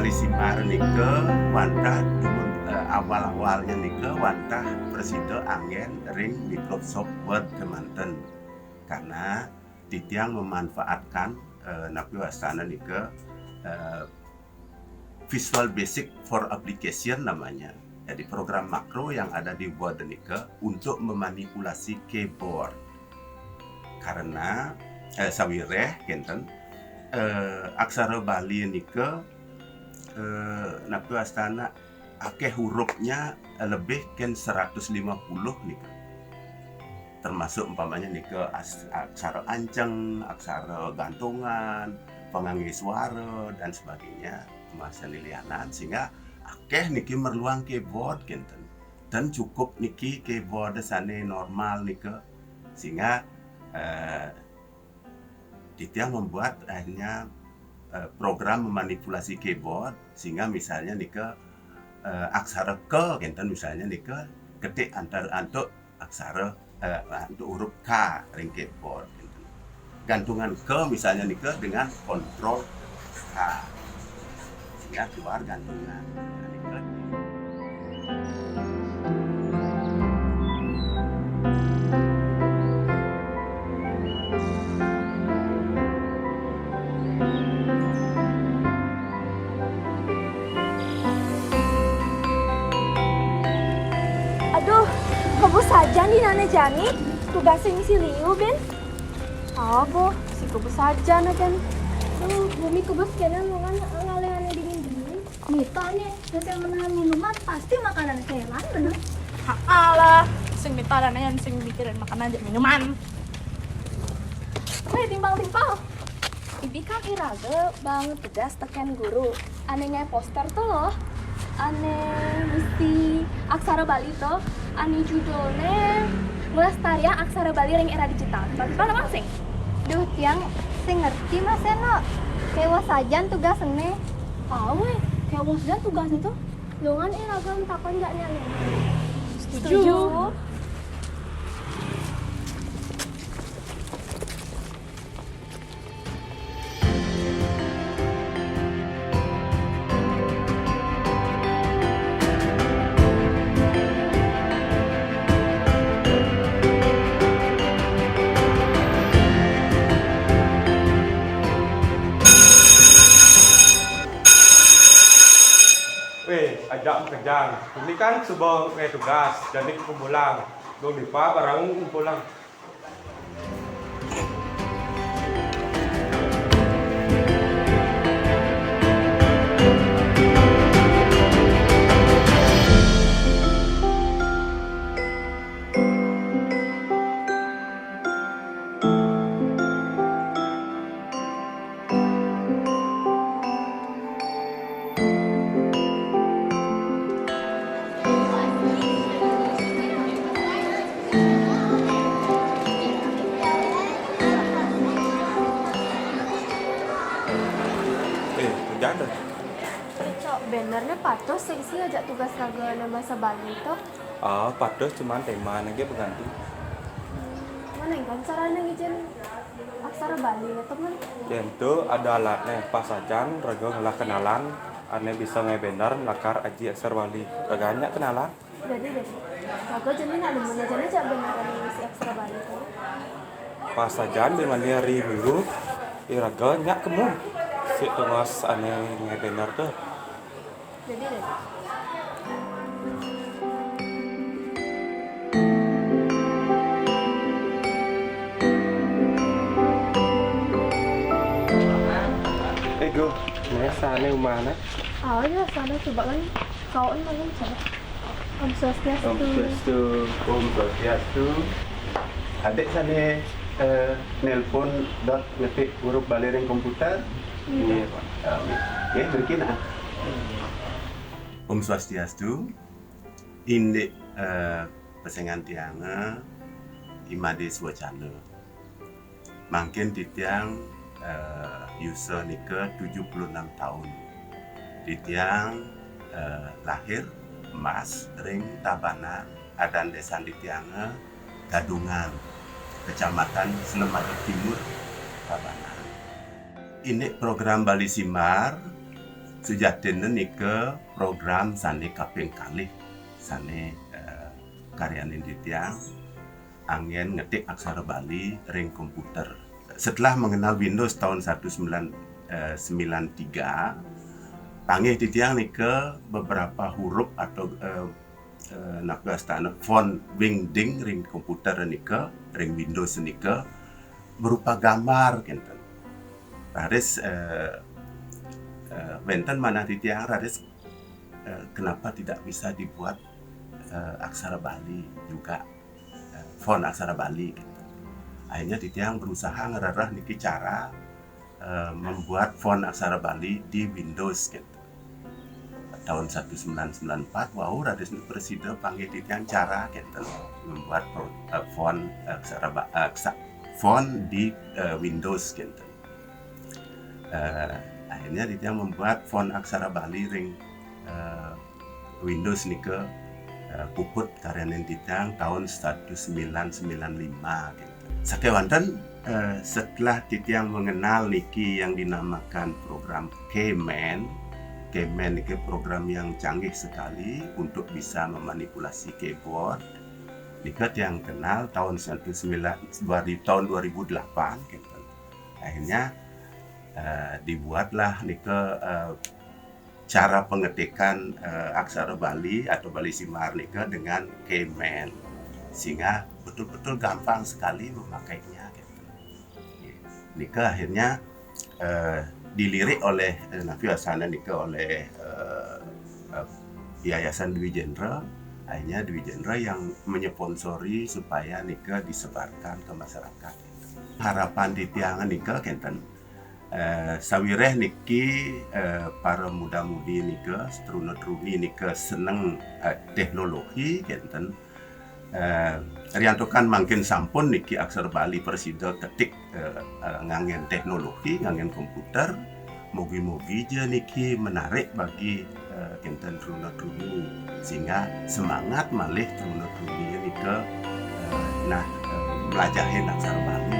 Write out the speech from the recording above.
Bali Simar nike wantah awal-awalnya nike wantah presiden angin ring Microsoft Word kemanten karena titiang memanfaatkan napi wastana nike Visual Basic for Application namanya. Jadi program makro yang ada di Word nike untuk memanipulasi keyboard. Karena sawireh kenten aksara Bali nike napi wastana akeh hurufnya lebih ken 150 nike. Termasuk umpamanya nike aksara anceng, aksara gantungan, pengangge suara dan sebagainya, masa lilianan sehingga akeh niki merluang keyboard kenten. Dan cukup niki keyboard sane normal nike sehingga Ditya membuat akhirnya program memanipulasi keyboard sehingga misalnya nike aksara ke kenten misalnya nike ketik untuk aksara untuk huruf K ring keyboard kenten. Gantungan ke misalnya nike dengan kontrol K sehingga keluar gantungan nike. Kamu saja nih Nana Jani, tugasnya si Liu Ben. Apa? Si kamu saja nih kan. Bumi kubus kena mau ngalehannya dingin-dingin. Mita nih, yang menahan minuman pasti makanan Thailand bener. Alah, sing Mita dan yang sing mikirin makan aja minuman. Weh, timpal-timpal. Ibi kan iraga banget tugas tekan guru. Anehnya poster tuh loh. Aneh mesti aksara Bali tuh. Ani judulnya Melestarian Aksara Bali ring era digital. Timpal apa sing? Duh, tiang saya ngerti Mas Eno. Kayak wasajan tugas ene. Weh, kayak wasajan tugas itu. Dongan ragam takon gak nih? Setuju. Ajak kerjaan. Ini kan sebuah tugas, jadi kumpulan. Belum lupa barang kumpulan. Kerjaan dah. Cok, benernya patos sih ajak tugas raga nama Bali itu. Pados cuman tema nage berganti. Mana yang kan caranya ngijin aksara Bali ya teman? Dan itu ada alatnya pas ajan, raga ngelah kenalan, ane bisa ngebener lakar aji aksar Bali. Raga hanya kenalan. Jadi. Raga jadi nak demennya jadi aja beneran ngisi aksara Bali itu. Pas ajan dengan hari minggu, raga nyak kemu. Si tugas ane ngebener tuh. Jadi. Ego, sana umana. Ya sana coba kan kawan malam coba. Om Swastiastu. Om Swastiastu. Om Swastiastu. Adik sana nelpon dot ngetik huruf Bali ring komputer. Iya, Pak. Oke, berkina. Om Swastiastu. Ini pesengan tianga imade swacana. Mungkin titiang user nike 76 tahun. Titiang lahir Mas ring Tabana adan desa Ditianga Gadungan, Kecamatan Slemadeg Timur, Tabana. Ini program Bali Simar sejatine nike program sane kaping kalih sane karyaning titiang angin ngetik aksara Bali ring komputer. Setelah mengenal Windows tahun 1993, panggih titiang nike beberapa huruf atau nakastana font wingding ring komputer nike ring Windows nike berupa gambar kenten. Raris wenten mana titiang raris kenapa tidak bisa dibuat aksara Bali juga font aksara Bali gitu. Akhirnya titiang berusaha ngerarah niki cara membuat font aksara Bali di Windows gitu. Tahun 1994 wau raris presiden panggil titiang cara gitu membuat font aksara font di Windows gitu. Akhirnya titiang membuat font aksara Bali ring Windows nike puput karyaning titiang tahun 1995 gitu. Sakewanten setelah titiang mengenal niki yang dinamakan program Keyman niki program yang canggih sekali untuk bisa memanipulasi keyboard. Niki yang kenal tahun 2008 gitu. Akhirnya dibuatlah niki cara pengetikan aksara Bali atau Bali Simar nike dengan Keyman sehingga betul-betul gampang sekali memakainya gitu. Nike akhirnya dilirik oleh Nafiasana nike oleh Yayasan Dwi Jendra. Akhirnya Dwi Jendra yang menyponsori supaya nike disebarkan ke masyarakat. Harapan titiangan nike kenten sawireh niki para muda-mudi nike setruna-truni nike seneng teknologi kenten riantokan mangkin sampun niki aksara Bali persida ketik ngangen teknologi ngangen komputer mugi-mugi je niki menarik bagi kenten truna-truni sehingga semangat malih truna-truni nike belajarin aksara Bali